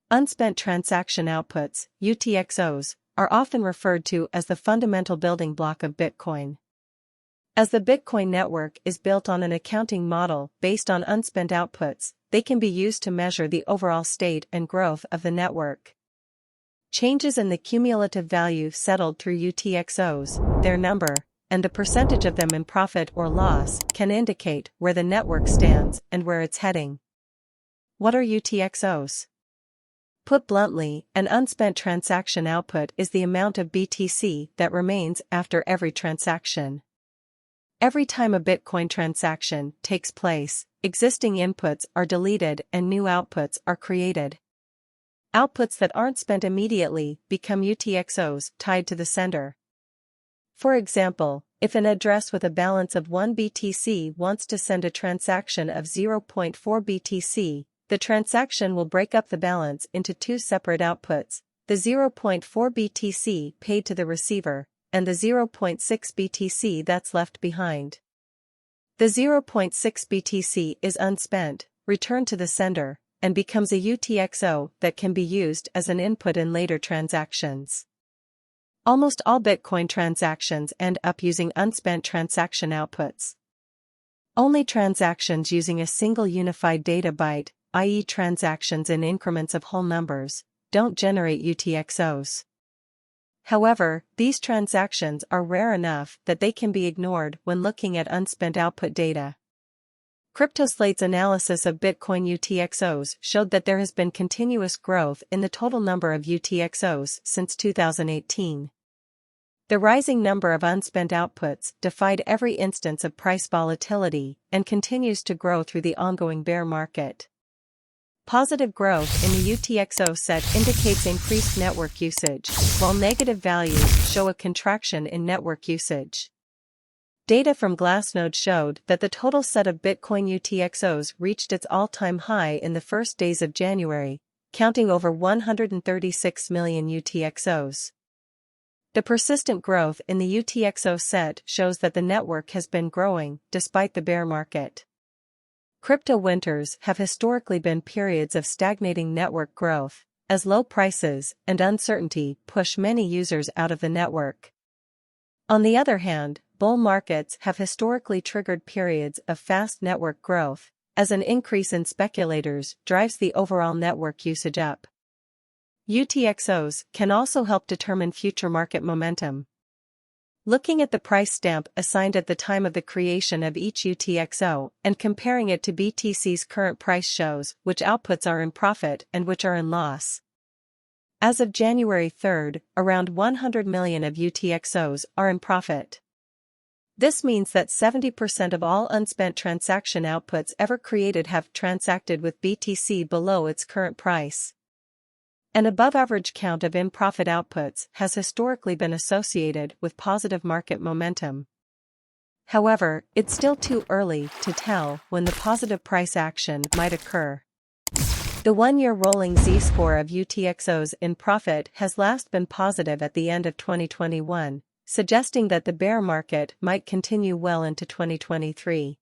Unspent Transaction Outputs, UTXOs, are often referred to as the fundamental building block of Bitcoin. As the Bitcoin network is built on an accounting model based on unspent outputs, they can be used to measure the overall state and growth of the network. Changes in the cumulative value settled through UTXOs, their number, and the percentage of them in profit or loss can indicate where the network stands and where it's heading. What are UTXOs? Put bluntly, an unspent transaction output is the amount of BTC that remains after every transaction. Every time a Bitcoin transaction takes place, existing inputs are deleted and new outputs are created. Outputs that aren't spent immediately become UTXOs tied to the sender. For example, if an address with a balance of 1 BTC wants to send a transaction of 0.4 BTC, the transaction will break up the balance into two separate outputs, the 0.4 BTC paid to the receiver, and the 0.6 BTC that's left behind. The 0.6 BTC is unspent, returned to the sender, and becomes a UTXO that can be used as an input in later transactions. Almost all Bitcoin transactions end up using unspent transaction outputs. Only transactions using a single unified data byte, i.e. transactions in increments of whole numbers, don't generate UTXOs. However, these transactions are rare enough that they can be ignored when looking at unspent output data. CryptoSlate's analysis of Bitcoin UTXOs showed that there has been continuous growth in the total number of UTXOs since 2018. The rising number of unspent outputs defied every instance of price volatility and continues to grow through the ongoing bear market. Positive growth in the UTXO set indicates increased network usage, while negative values show a contraction in network usage. Data from Glassnode showed that the total set of Bitcoin UTXOs reached its all-time high in the first days of January, counting over 136 million UTXOs. The persistent growth in the UTXO set shows that the network has been growing despite the bear market. Crypto winters have historically been periods of stagnating network growth, as low prices and uncertainty push many users out of the network. On the other hand, bull markets have historically triggered periods of fast network growth, as an increase in speculators drives the overall network usage up. UTXOs can also help determine future market momentum. Looking at the price stamp assigned at the time of the creation of each UTXO and comparing it to BTC's current price shows which outputs are in profit and which are in loss. As of January 3, around 100 million of UTXOs are in profit. This means that 70% of all unspent transaction outputs ever created have transacted with BTC below its current price. An above-average count of in-profit outputs has historically been associated with positive market momentum. However, it's still too early to tell when the positive price action might occur. The one-year rolling z-score of UTXOs in profit has last been positive at the end of 2021, suggesting that the bear market might continue well into 2023.